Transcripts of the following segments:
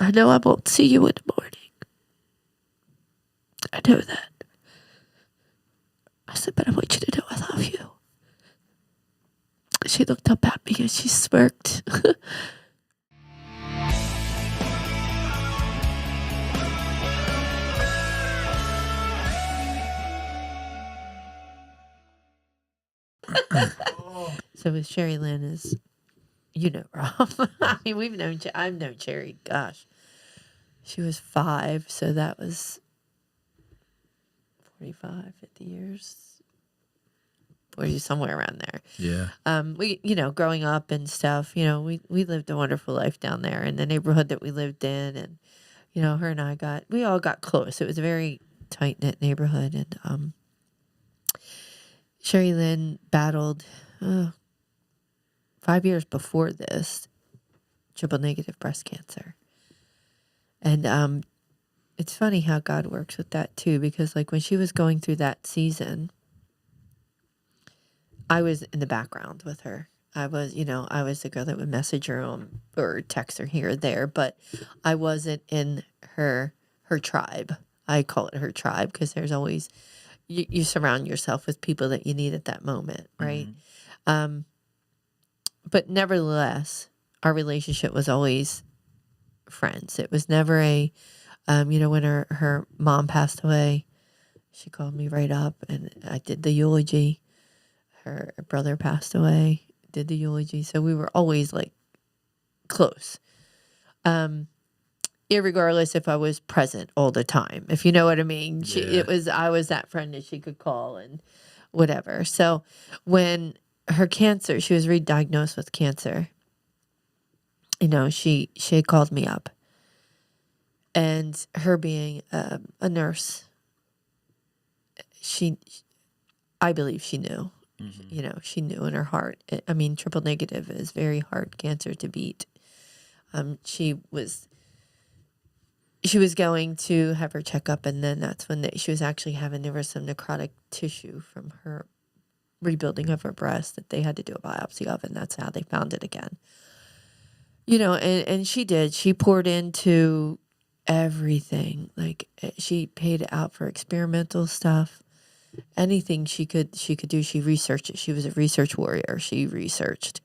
I know I won't see you in the morning. I know that. I said, but I want you to know I love you. She looked up at me and she smirked. So with Sherry Lynn is, Rob. I mean, I've known Sherry, gosh. She was 5, so that was 45, 50 years. 40, somewhere around there. Yeah. We, growing up and stuff, we lived a wonderful life down there in the neighborhood that we lived in. And, her and we all got close. It was a very tight-knit neighborhood. And Sherry Lynn battled 5 years before this, triple-negative breast cancer. And it's funny how God works with that, too, because, like, when she was going through that season, I was in the background with her. I was the girl that would message her or text her here or there, but I wasn't in her tribe. I call it her tribe because there's always, you surround yourself with people that you need at that moment, right? Mm-hmm. But nevertheless, our relationship was always friends. It was never a, when her mom passed away, she called me right up and I did the eulogy. Her brother passed away, did the eulogy. So we were always like close. Irregardless if I was present all the time, if you know what I mean. I was that friend that she could call and whatever. So when her cancer, she was re-diagnosed with cancer. She had called me up. And her being a nurse, I believe she knew. Mm-hmm. She knew in her heart. I mean, triple negative is very hard cancer to beat. She was going to have her checkup, and then that's when she was actually there was some necrotic tissue from her rebuilding of her breast that they had to do a biopsy of, and that's how they found it again. And she did. She poured into everything. Like, she paid out for experimental stuff. Anything she could do, she researched it. She was a research warrior. She researched.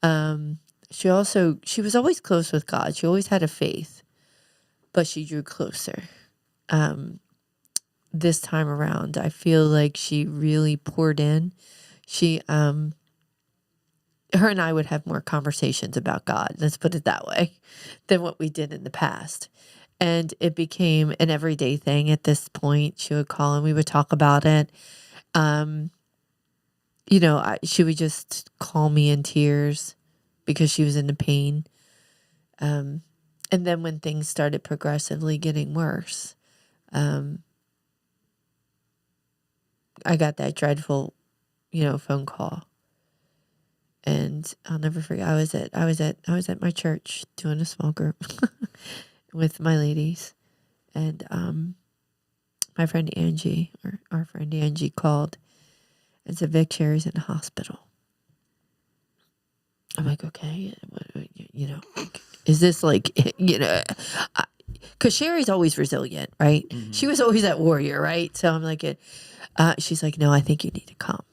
She was always close with God. She always had a faith, but she drew closer. This time around, I feel like she really poured in. Her and I would have more conversations about God, let's put it that way, than what we did in the past. And it became an everyday thing at this point. She would call and we would talk about it. She would just call me in tears because she was in the pain. And then when things started progressively getting worse, I got that dreadful, phone call. And I'll never forget. I was at my church doing a small group with my ladies, and my friend Angie, or our friend Angie, called and said, "Vic, Sherry's in the hospital." I'm like, okay, is this like, because Sherry's always resilient, right? Mm-hmm. She was always that warrior, right? So I'm like, she's like, "No, I think you need to come.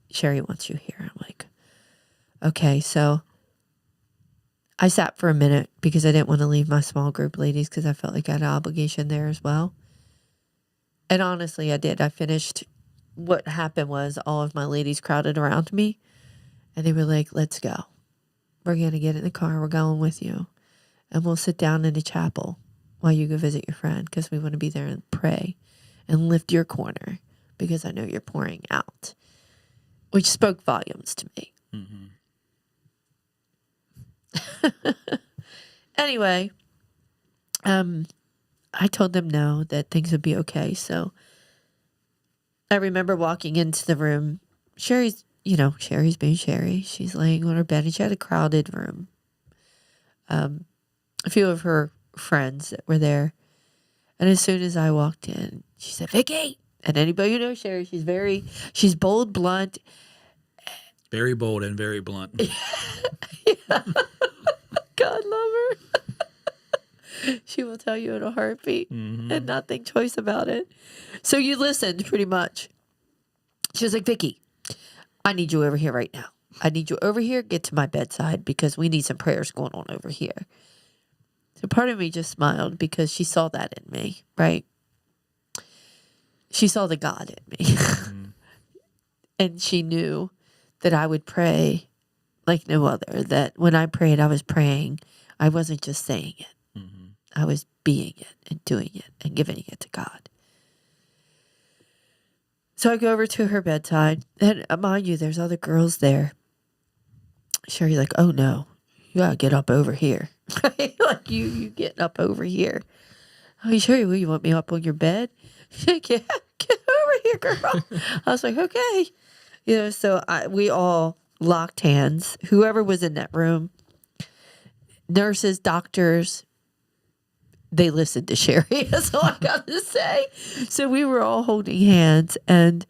Sherry wants you here." I'm like, okay. So I sat for a minute because I didn't want to leave my small group ladies because I felt like I had an obligation there as well. And honestly, I did. I finished. What happened was all of my ladies crowded around me and they were like, "Let's go. We're going to get in the car. We're going with you. And we'll sit down in the chapel while you go visit your friend because we want to be there and pray and lift your corner because I know you're pouring out," which spoke volumes to me. Mm-hmm. Anyway, I told them no, that things would be okay. So I remember walking into the room. Sherry's being Sherry. She's laying on her bed and she had a crowded room. A few of her friends that were there. And as soon as I walked in, she said, "Vicky." And anybody who knows Sherry, she's bold, blunt. Very bold and very blunt. Yeah. God love her. She will tell you in a heartbeat Mm-hmm. and not think twice about it. So you listened pretty much. She was like, Vicky, I need you over here right now. I need you over here. Get to my bedside because we need some prayers going on over here. So part of me just smiled because she saw that in me, right? She saw the God in me. Mm-hmm. And she knew that I would pray like no other. That when I prayed, I was praying. I wasn't just saying it. Mm-hmm. I was being it and doing it and giving it to God. So I go over to her bedside. And mind you, there's other girls there. Sherry's like, oh no, you gotta get up over here. Like you getting up over here. Oh, Sherry, will you want me up on your bed? She's like, yeah, get over here, girl. I was like, okay. So we all locked hands. Whoever was in that room, nurses, doctors, they listened to Sherry. That's all I got to say. So we were all holding hands, and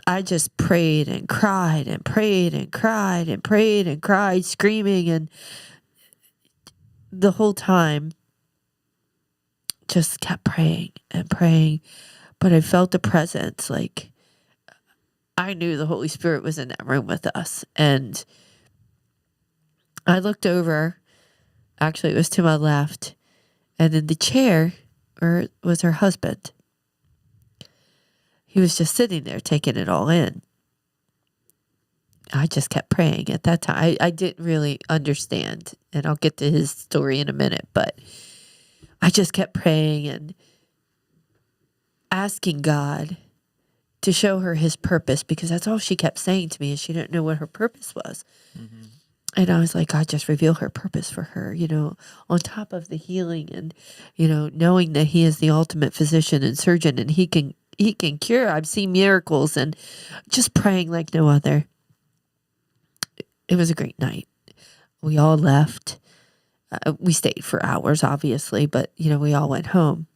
I just prayed and cried and prayed and cried and prayed and cried, screaming, and the whole time just kept praying and praying. But I felt the presence, like I knew the Holy Spirit was in that room with us. And I looked over, actually it was to my left, and in the chair was her husband. He was just sitting there taking it all in. I just kept praying at that time. I didn't really understand, and I'll get to his story in a minute, but I just kept praying and asking God to show her his purpose, because that's all she kept saying to me, is she didn't know what her purpose was. Mm-hmm. And I was like, God, just reveal her purpose for her, on top of the healing and, knowing that he is the ultimate physician and surgeon, and he can cure. I've seen miracles, and just praying like no other. It was a great night. We all left. We stayed for hours, obviously, but, we all went home.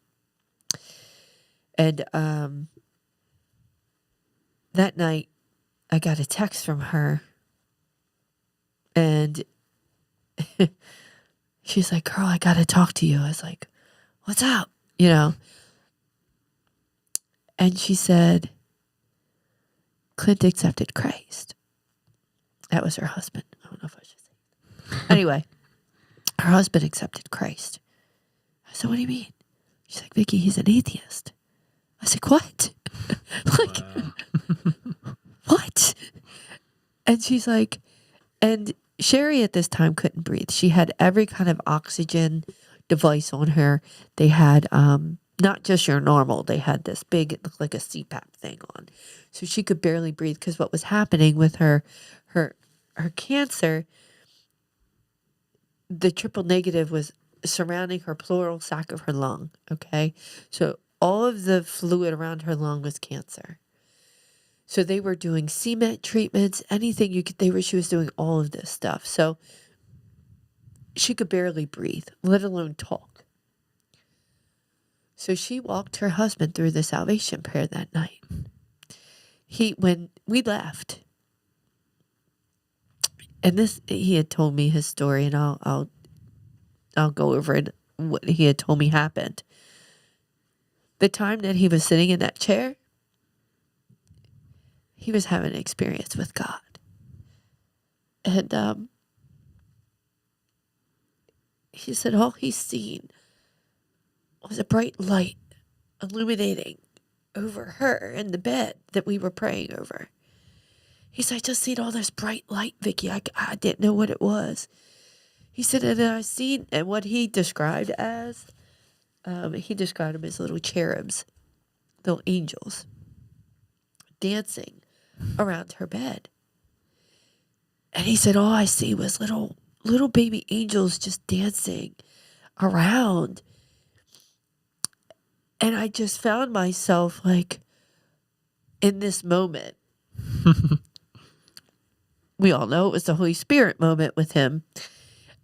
And that night, I got a text from her, and she's like, girl, I got to talk to you. I was like, what's up? And she said, Clint accepted Christ. That was her husband. I don't know if I should say. Anyway, her husband accepted Christ. I said, what do you mean? She's like, Vicky, he's an atheist. I said, what? What? And she's like, and Sherry at this time couldn't breathe. She had every kind of oxygen device on her. They had not just your normal. They had this big, it looked like a CPAP thing on. So she could barely breathe, because what was happening with her cancer, the triple negative was surrounding her pleural sac of her lung. Okay. So all of the fluid around her lung was cancer. So they were doing cement treatments, anything she was doing all of this stuff. So she could barely breathe, let alone talk. So she walked her husband through the salvation prayer that night. When we left, and he had told me his story, and I'll go over it, what he had told me happened. The time that he was sitting in that chair, he was having an experience with God. And he said all he's seen was a bright light illuminating over her in the bed that we were praying over. He said, I just seen all this bright light, Vicky. I didn't know what it was. He said, and I seen, and what he described as, he described them as little cherubs, little angels, dancing around her bed. And he said, all I see was little baby angels just dancing around. And I just found myself like in this moment. We all know it was the Holy Spirit moment with him.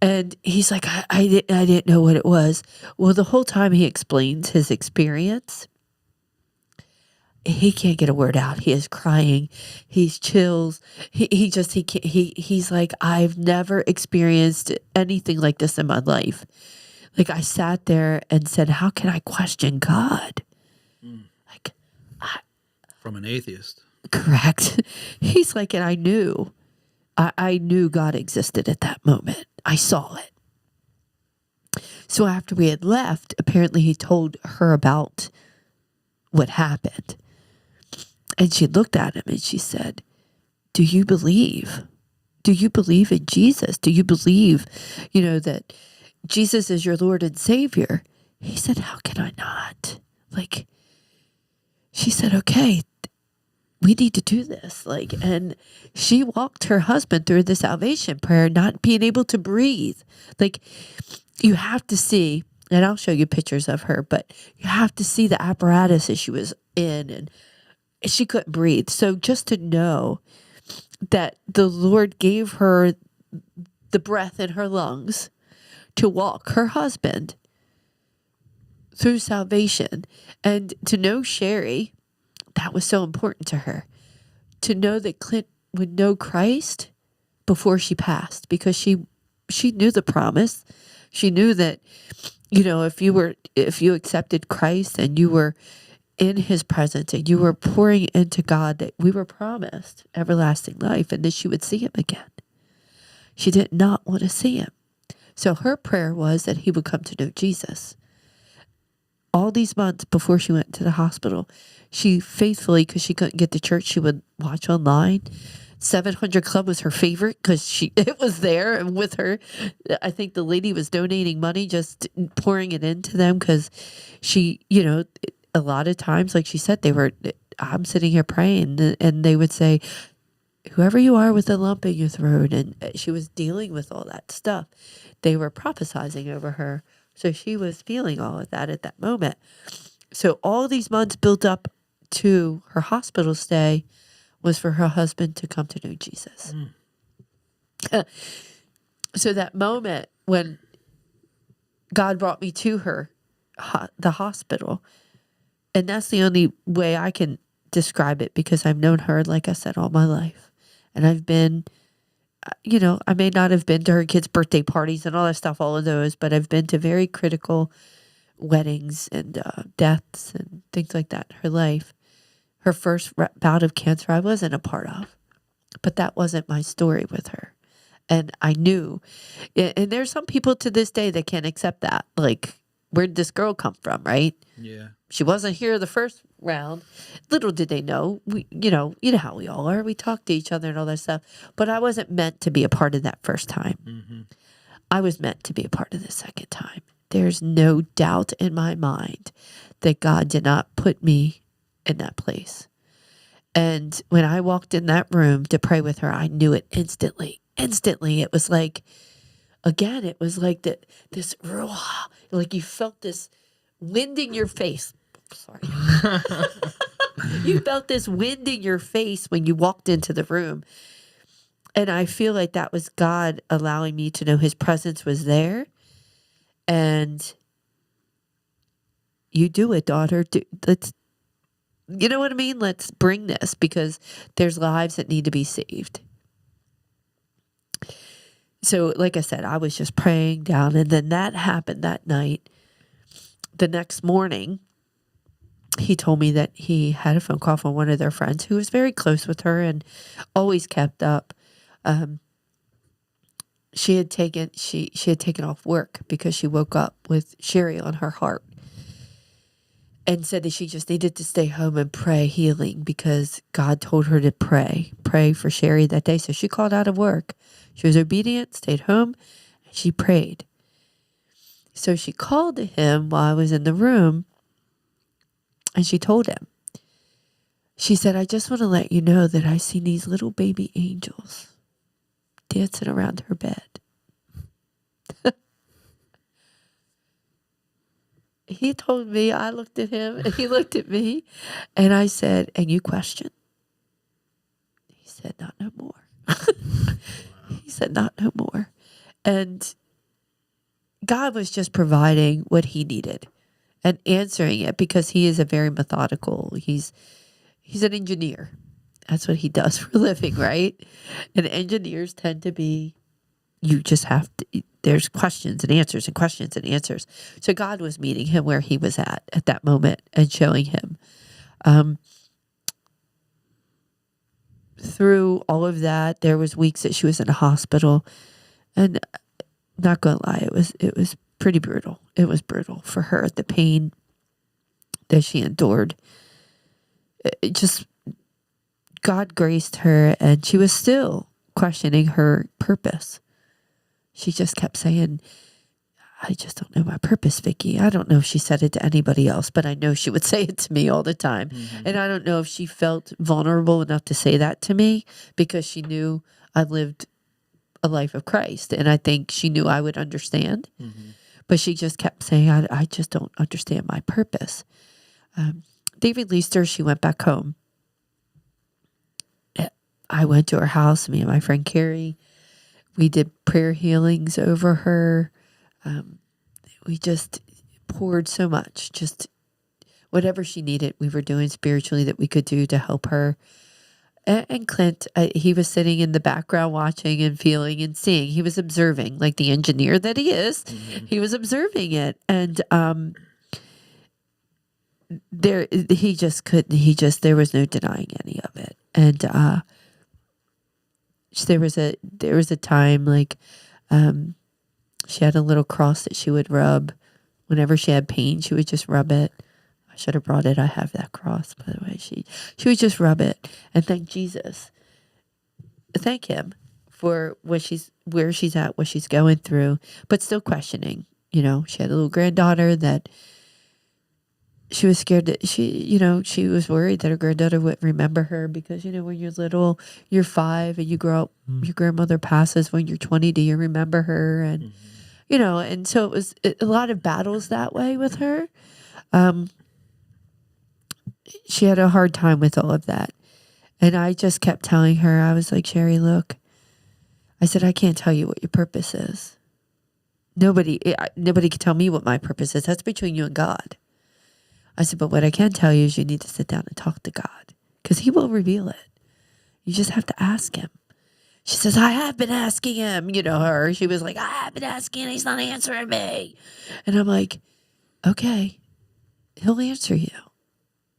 And he's like, I didn't know what it was. Well, the whole time he explains his experience, he can't get a word out. He is crying. He's chills. He's like, I've never experienced anything like this in my life. Like I sat there and said, how can I question God? Like, From an atheist. correct. He's like, and I knew God existed at that moment. I saw it. So after we had left, apparently he told her about what happened. And she looked at him and she said, do you believe? Do you believe in Jesus? Do you believe, that Jesus is your Lord and Savior? He said, how can I not? Like, she said, okay, we need to do this. Like, and she walked her husband through the salvation prayer, not being able to breathe. Like, you have to see, and I'll show you pictures of her, but you have to see the apparatus that she was in, and she couldn't breathe. So just to know that the Lord gave her the breath in her lungs to walk her husband through salvation, and to know Sherry, that was so important to her, to know that Clint would know Christ before she passed, because she knew the promise. She knew that, if you accepted Christ and you were in his presence and you were pouring into God, that we were promised everlasting life and that she would see him again. She did not want to see him. So her prayer was that he would come to know Jesus. All these months before she went to the hospital, she faithfully, because she couldn't get to church, she would watch online. 700 Club was her favorite because it was there and with her. I think the lady was donating money, just pouring it into them, because she, a lot of times, like she said, I'm sitting here praying, and they would say, whoever you are with a lump in your throat, and she was dealing with all that stuff. They were prophesizing over her. So she was feeling all of that at that moment. So all these months built up to her hospital stay was for her husband to come to know Jesus. So that moment when God brought me to her, the hospital, and that's the only way I can describe it, because I've known her, like I said, all my life. And I've been, I may not have been to her kids' birthday parties and all that stuff, all of those, but I've been to very critical weddings and deaths and things like that in her life. Her first bout of cancer I wasn't a part of, but that wasn't my story with her. And I knew, and there's some people to this day that can't accept that. Like, where'd this girl come from, right? Yeah. She wasn't here the first round. Little did they know, you know how we all are. We talk to each other and all that stuff. But I wasn't meant to be a part of that first time. Mm-hmm. I was meant to be a part of the second time. There's no doubt in my mind that God did not put me in that place. And when I walked in that room to pray with her, I knew it instantly. Instantly. It was like, again, it was like this, like you felt this wind in your face. Sorry. You felt this wind in your face when you walked into the room. And I feel like that was God allowing me to know his presence was there. And you do it, daughter. You know what I mean? Let's bring this, because there's lives that need to be saved. So, like I said, I was just praying down, and then that happened that night. The next morning, he told me that he had a phone call from one of their friends who was very close with her and always kept up. She had taken off work because she woke up with Sherry on her heart, and said that she just needed to stay home and pray healing, because God told her to pray for Sherry that day. So she called out of work. She was obedient, stayed home, and she prayed. So she called to him while I was in the room, and she told him. She said, I just want to let you know that I seen these little baby angels dancing around her bed. He told me, I looked at him, and he looked at me, and I said, and you question? He said, not no more. He said, not no more. And God was just providing what he needed and answering it, because he is a very methodical, he's an engineer. That's what he does for a living, right? And engineers tend to be you just have to, there's questions and answers and questions and answers. So God was meeting him where he was at that moment and showing him. Through all of that, there was weeks that she was in a hospital, and not gonna lie, it was pretty brutal. It was brutal for her, the pain that she endured. It just, God graced her, and she was still questioning her purpose. She just kept saying, I just don't know my purpose, Vicky. I don't know if she said it to anybody else, but I know she would say it to me all the time. And I don't know if she felt vulnerable enough to say that to me because she knew I lived a life of Christ. And I think she knew I would understand. But she just kept saying, I just don't understand my purpose. They released her. She went back home. I went to her house, me and my friend Carrie. We did prayer healings over her. We just poured so much, just whatever she needed, we were doing spiritually that we could do to help her. And Clint, he was sitting in the background watching and feeling and seeing. He was observing, like the engineer that he is. He was observing it. And he just couldn't, there was no denying any of it. And there was a time like she had a little cross that she would rub. Whenever she had pain, she would just rub it. I should have brought it. I have that cross, by the way. She would just rub it and thank Jesus. Thank him for where she's at, what she's going through, but still questioning. You know, she had a little granddaughter that she was scared that she was worried that her granddaughter wouldn't remember her because, when you're little, you're 5 and you grow up, your grandmother passes when you're 20. Do you remember her? And, and so it was a lot of battles that way with her. She had a hard time with all of that. And I just kept telling her, I was like, Sherry, look, I said, I can't tell you what your purpose is. Nobody can tell me what my purpose is. That's between you and God. I said, but what I can tell you is you need to sit down and talk to God because he will reveal it. You just have to ask him. She says, I have been asking him, her. She was like, I have been asking, he's not answering me. And I'm like, okay, he'll answer you.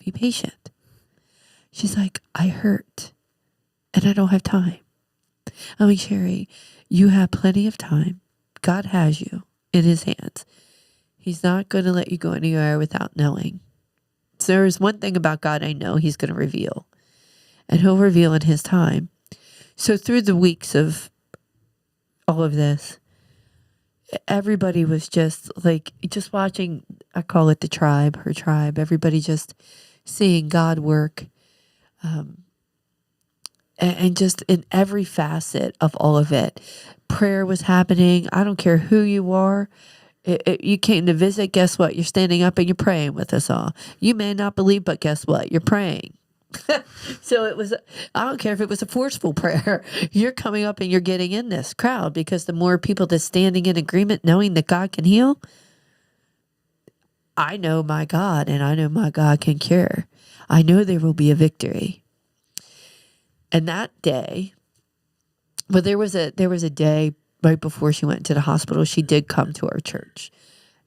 Be patient. She's like, I hurt and I don't have time. I'm like, Sherry, you have plenty of time. God has you in his hands. He's not going to let you go anywhere without knowing. So there's one thing about God I know he's going to reveal. And he'll reveal in his time. So through the weeks of all of this, everybody was just watching, I call it the tribe, her tribe. Everybody just seeing God work. And just in every facet of all of it. Prayer was happening. I don't care who you are. You came to visit, guess what? You're standing up and you're praying with us all. You may not believe, but guess what? You're praying. So I don't care if it was a forceful prayer. You're coming up and you're getting in this crowd because the more people that's standing in agreement, knowing that God can heal, I know my God and I know my God can cure. I know there will be a victory. And that day, well, there was a day right before she went to the hospital, she did come to our church.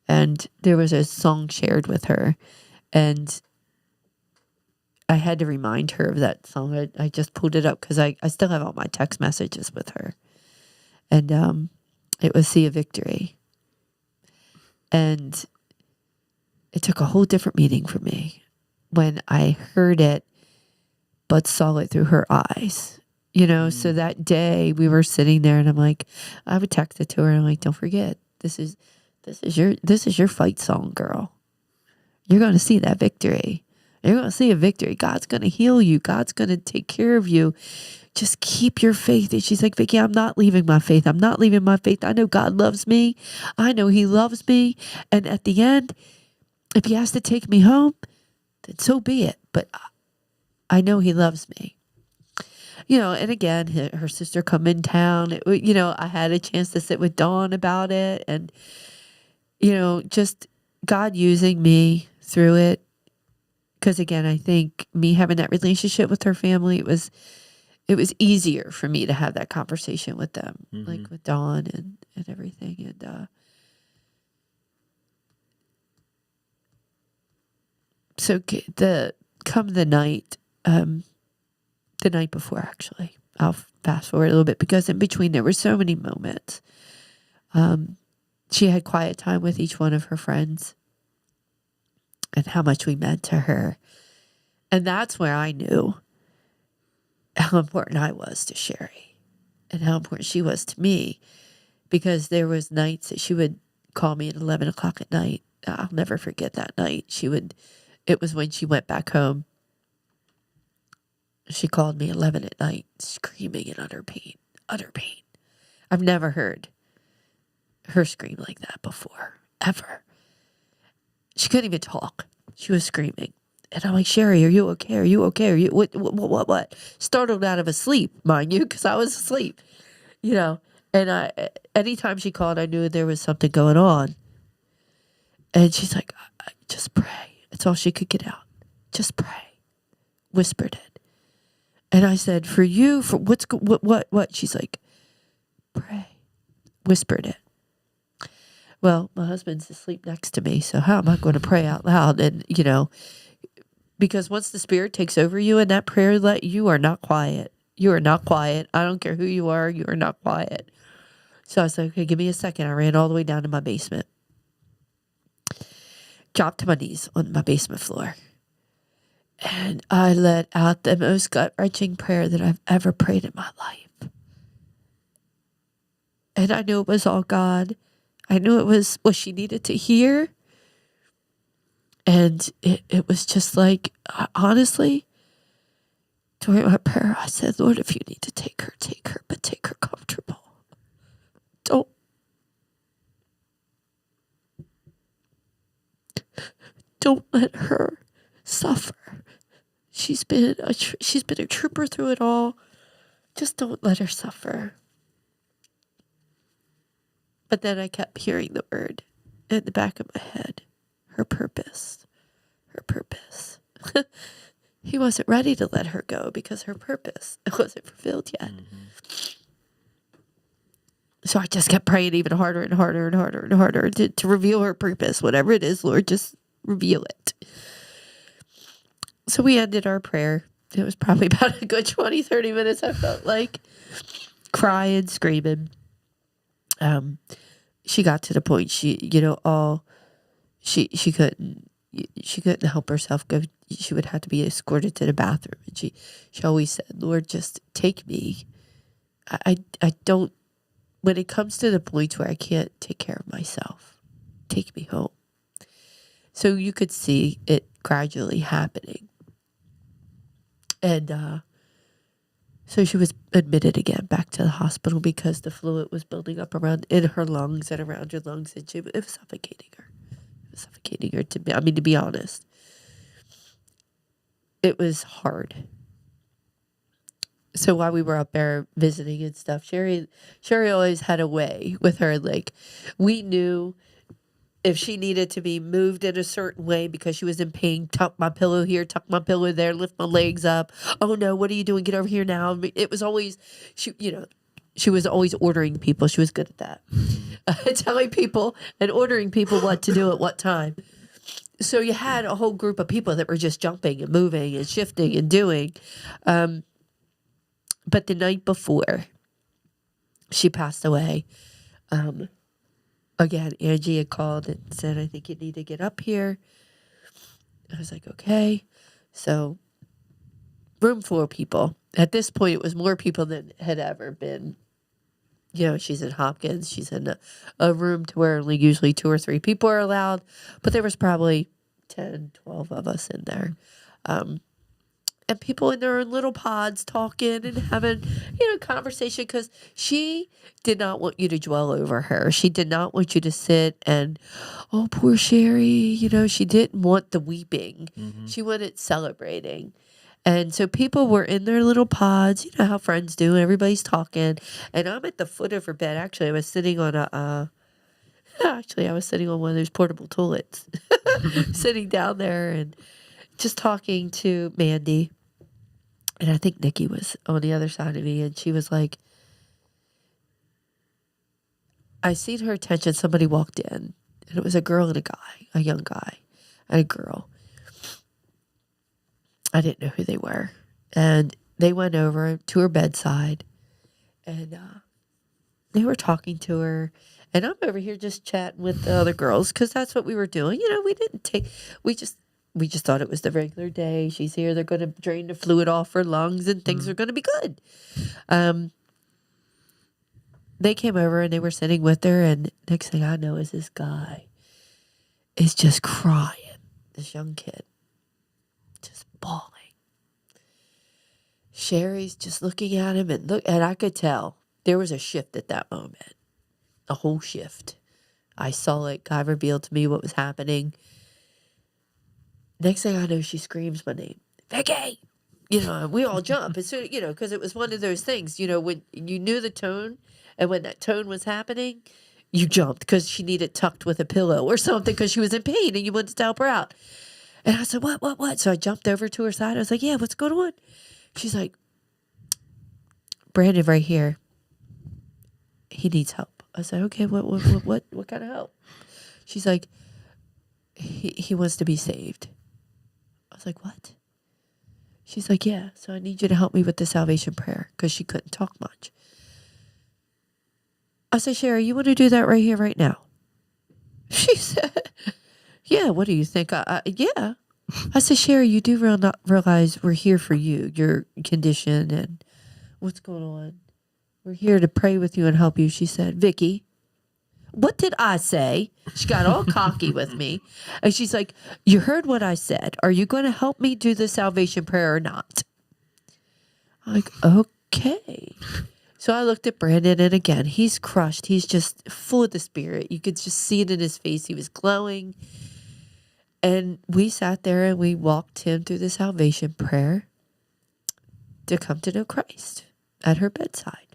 And there was a song shared with her. And I had to remind her of that song. I just pulled it up because I still have all my text messages with her. And it was See a Victory. And it took a whole different meaning for me when I heard it, but saw it through her eyes. So that day we were sitting there and I'm like, I would text it to her and I'm like, don't forget, this is your fight song, girl. You're going to see that victory. You're going to see a victory. God's going to heal you. God's going to take care of you. Just keep your faith. And she's like, Vicky, I'm not leaving my faith. I'm not leaving my faith. I know God loves me. I know he loves me. And at the end, if he has to take me home, then so be it. But I know he loves me. And again, her sister come in town. I had a chance to sit with Dawn about it. And, just God using me through it. Because again, I think me having that relationship with her family, it it was easier for me to have that conversation with them, like with Dawn and everything. And so the night before, actually, I'll fast forward a little bit because in between there were so many moments. She had quiet time with each one of her friends and how much we meant to her. And that's where I knew how important I was to Sherry and how important she was to me, because there was nights that she would call me at 11 o'clock at night. I'll never forget that night. It was when she went back home. She called me 11 at night, screaming in utter pain. I've never heard her scream like that before, ever. She couldn't even talk. She was screaming. And I'm like, Sherry, are you okay? Are you okay? Are you, what? Startled out of a sleep, mind you, because I was asleep, And anytime she called, I knew there was something going on. And she's like, just pray. It's all she could get out. Just pray. Whispered it. And I said, for you, for what? She's like, pray. Whispered it. Well, my husband's asleep next to me, so how am I going to pray out loud? And, because once the Spirit takes over you in that prayer, you are not quiet. You are not quiet. I don't care who you are. You are not quiet. So I said, okay, give me a second. I ran all the way down to my basement. Dropped to my knees on my basement floor. And I let out the most gut-wrenching prayer that I've ever prayed in my life. And I knew it was all God. I knew it was what she needed to hear. And it was just like, honestly, during my prayer, I said, Lord, if you need to take her, but take her comfortable. Don't let her suffer. She's been a trooper through it all. Just don't let her suffer. But then I kept hearing the word in the back of my head. Her purpose. He wasn't ready to let her go because her purpose wasn't fulfilled yet. So I just kept praying even harder and harder and harder and harder to reveal her purpose. Whatever it is, Lord, just reveal it. So we ended our prayer. It was probably about a good 20, 30 minutes, I felt like. Crying, screaming. She got to the point she couldn't help herself go. She would have to be escorted to the bathroom. And she always said, Lord, just take me. I don't, when it comes to the point where I can't take care of myself, take me home. So you could see it gradually happening. And so she was admitted again back to the hospital because the fluid was building up in her lungs and around her lungs, and it was suffocating her. To be honest, it was hard. So while we were up there visiting and stuff, Sherry always had a way with her. Like, we knew if she needed to be moved in a certain way because she was in pain, tuck my pillow here, tuck my pillow there, lift my legs up. Oh no, what are you doing? Get over here now. It was always, she was always ordering people. She was good at that. Telling people and ordering people what to do at what time. So you had a whole group of people that were just jumping and moving and shifting and doing. But the night before she passed away, again, Angie had called and said, I think you need to get up here. I was like, okay. So, room full of people. At this point, it was more people than had ever been. She's in Hopkins. She's in a room to where only usually 2 or 3 people are allowed. But there was probably 10, 12 of us in there. And people in their little pods talking and having, conversation, because she did not want you to dwell over her. She did not want you to sit and, oh, poor Sherry. She didn't want the weeping. Mm-hmm. She wanted celebrating. And so people were in their little pods, how friends do, and everybody's talking. And I'm at the foot of her bed. Actually, I was sitting on one of those portable toilets, sitting down there and just talking to Mandy. And I think Nikki was on the other side of me, and she was like, I seen her attention. Somebody walked in, and it was a girl and a guy, a young guy and a girl. I didn't know who they were. And they went over to her bedside, and they were talking to her. And I'm over here just chatting with the other girls because that's what we were doing. You know, we just thought it was the regular day. She's here. They're going to drain the fluid off her lungs, and things are going to be good. They came over and they were sitting with her, and next thing I know is this guy is just crying. This young kid, just bawling. Sherry's just looking at him, and I could tell there was a shift at that moment, a whole shift. I saw it. God revealed to me what was happening. Next thing I know, she screams my name, Vicky. You know, and we all jump. As soon, you know, because it was one of those things. You know, when you knew the tone, and when that tone was happening, you jumped because she needed tucked with a pillow or something because she was in pain, and you wanted to help her out. And I said, what? So I jumped over to her side. I was like, yeah, what's going on? She's like, Brandon right here. He needs help. I said, okay, what kind of help? She's like, he wants to be saved. I was like, what? She's like, yeah, so I need you to help me with the salvation prayer because she couldn't talk much. I said, Sherry, you want to do that right here, right now? She said, yeah, what do you think? Yeah. I said, Sherry, you do realize we're here for you, your condition and what's going on. We're here to pray with you and help you. She said, Vicky, what did I say? She got all cocky with me. And she's like, you heard what I said. Are you going to help me do the salvation prayer or not? I'm like, okay. So I looked at Brandon, and again, he's crushed. He's just full of the Spirit. You could just see it in his face. He was glowing. And we sat there and we walked him through the salvation prayer to come to know Christ at her bedside.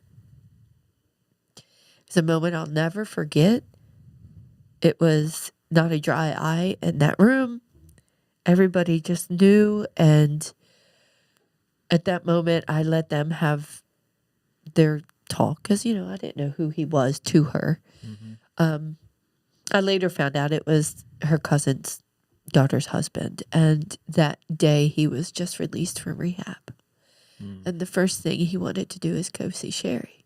It's a moment I'll never forget. It was not a dry eye in that room. Everybody just knew. And at that moment, I let them have their talk because, you know, I didn't know who he was to her. I later found out it was her cousin's daughter's husband. And that day he was just released from rehab. And the first thing he wanted to do is go see Sherry.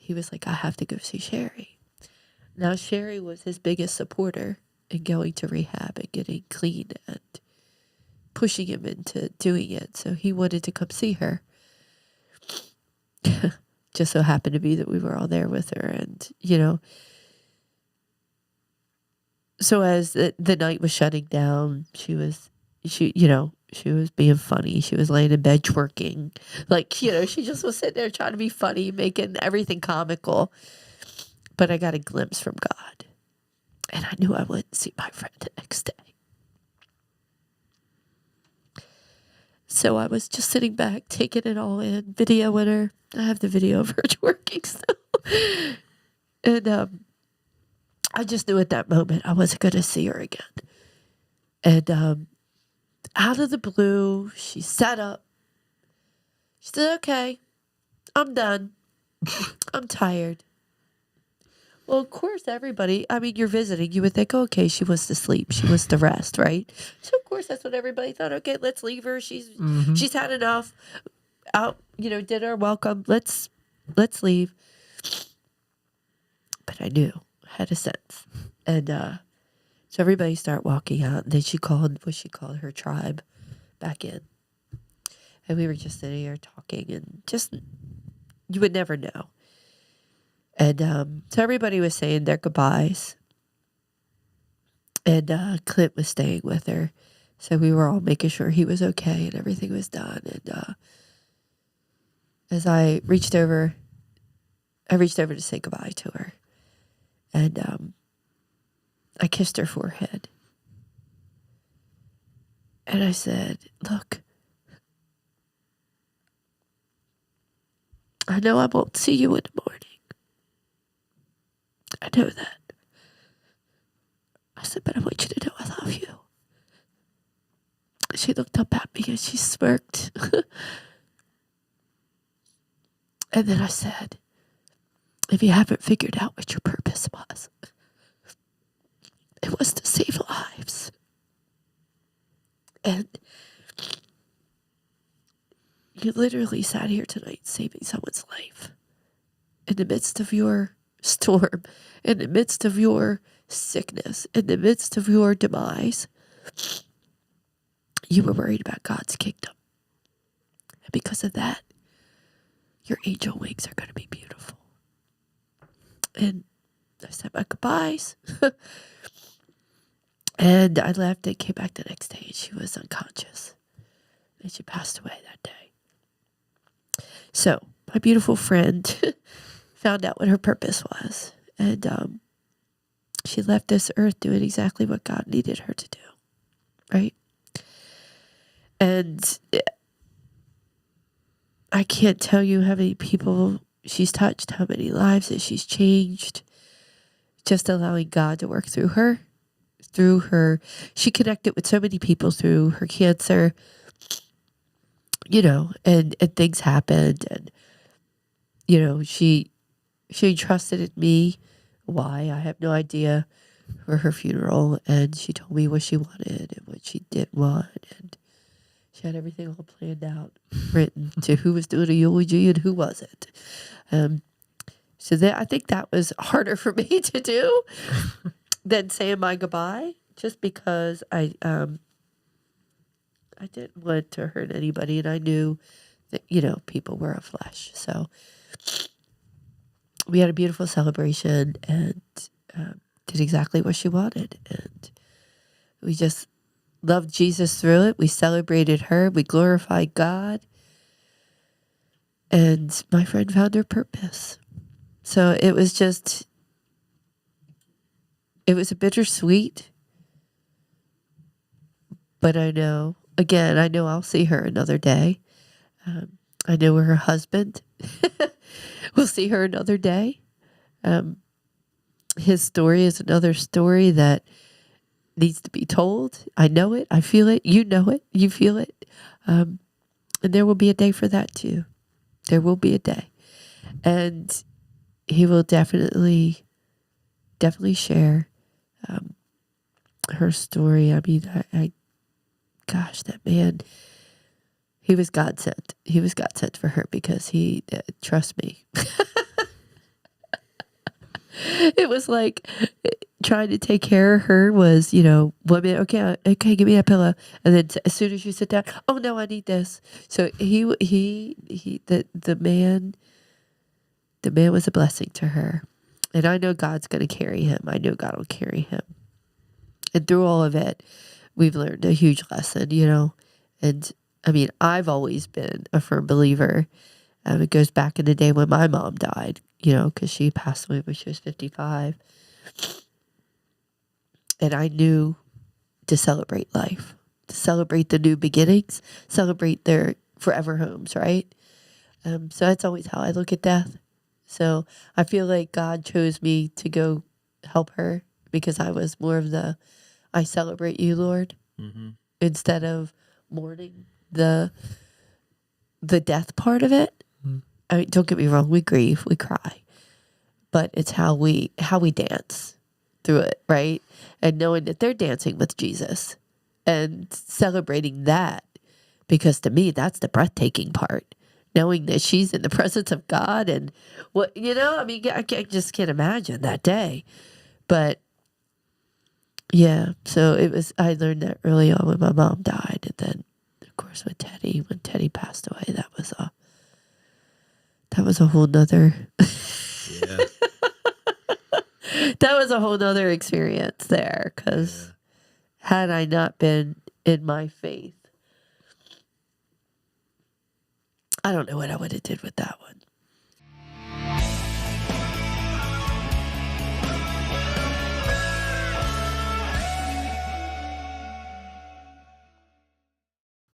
He was like, I have to go see Sherry. Now, Sherry was his biggest supporter in going to rehab and getting clean and pushing him into doing it. So he wanted to come see her. Just so happened to be that we were all there with her. And, you know, so as the night was shutting down, she was being funny. She was laying in bed twerking. Like, you know, she just was sitting there trying to be funny, making everything comical. But I got a glimpse from God. And I knew I wouldn't see my friend the next day. So I was just sitting back, taking it all in, videoing her. I have the video of her twerking still. And I just knew at that moment I wasn't going to see her again. And out of the blue, she sat up. She said, okay, I'm done. I'm tired. Well, of course, everybody, I mean, you're visiting. You would think, okay, she wants to sleep. She wants to rest, right? So, of course, that's what everybody thought. Okay, let's leave her. She's had enough. Out, you know, dinner, welcome. Let's leave. But I knew. I had a sense. And so everybody started walking out. And then she called her tribe back in. And we were just sitting here talking. And just, you would never know. And so everybody was saying their goodbyes. And Clint was staying with her. So we were all making sure he was okay and everything was done. And as I reached over to say goodbye to her. And I kissed her forehead. And I said, look, I know I won't see you in the morning. I know that. I said, but I want you to know I love you. she looked up at me and she smirked. And then I said, if you haven't figured out what your purpose was, it was to save lives. And you literally sat here tonight saving someone's life in the midst of your storm, in the midst of your sickness, in the midst of your demise. You were worried about God's kingdom. And because of that, your angel wings are going to be beautiful. And I said my goodbyes. And I left and came back the next day, and she was unconscious. And she passed away that day. So my beautiful friend found out what her purpose was. And she left this earth doing exactly what God needed her to do. Right? And I can't tell you how many people she's touched, how many lives that she's changed. Just allowing God to work through her. Through her, she connected with so many people through her cancer, and things happened. And, she trusted in me. Why? I have no idea, for her funeral. And she told me what she wanted and what she didn't want. And she had everything all planned out, written to who was doing a eulogy and who wasn't. So I think that was harder for me to do than saying my goodbye, just because I didn't want to hurt anybody, and I knew that people were of flesh. So we had a beautiful celebration and did exactly what she wanted, and we just loved Jesus through it. We celebrated her. We glorified God. And my friend found her purpose. So it was a bittersweet. But I know I'll see her another day. I know her husband will see her another day. His story is another story that needs to be told. I know it. I feel it. You know it. You feel it. And there will be a day for that too. There will be a day. And he will definitely share her story. I mean, gosh, that man, he was God sent. He was God sent for her because he, trust me. It was like trying to take care of her was, 1 minute, okay, give me that pillow. And then as soon as you sit down, oh no, I need this. So the man was a blessing to her. And I know God's going to carry him. I know God will carry him. And through all of it, we've learned a huge lesson, And I mean, I've always been a firm believer. It goes back in the day when my mom died, because she passed away when she was 55. And I knew to celebrate life, to celebrate the new beginnings, celebrate their forever homes, right? So that's always how I look at death. So I feel like God chose me to go help her because I was more of I celebrate you, Lord, instead of mourning the death part of it. I mean, don't get me wrong, we grieve, we cry, but it's how we dance through it, right? And knowing that they're dancing with Jesus and celebrating that, because to me, that's the breathtaking part. Knowing that she's in the presence of God and what, I mean, I just can't imagine that day. But yeah, so I learned that early on when my mom died. And then, of course, when Teddy passed away, that was a whole nother, Yeah. that was a whole nother experience there. Because had I not been in my faith, I don't know what I would have did with that one.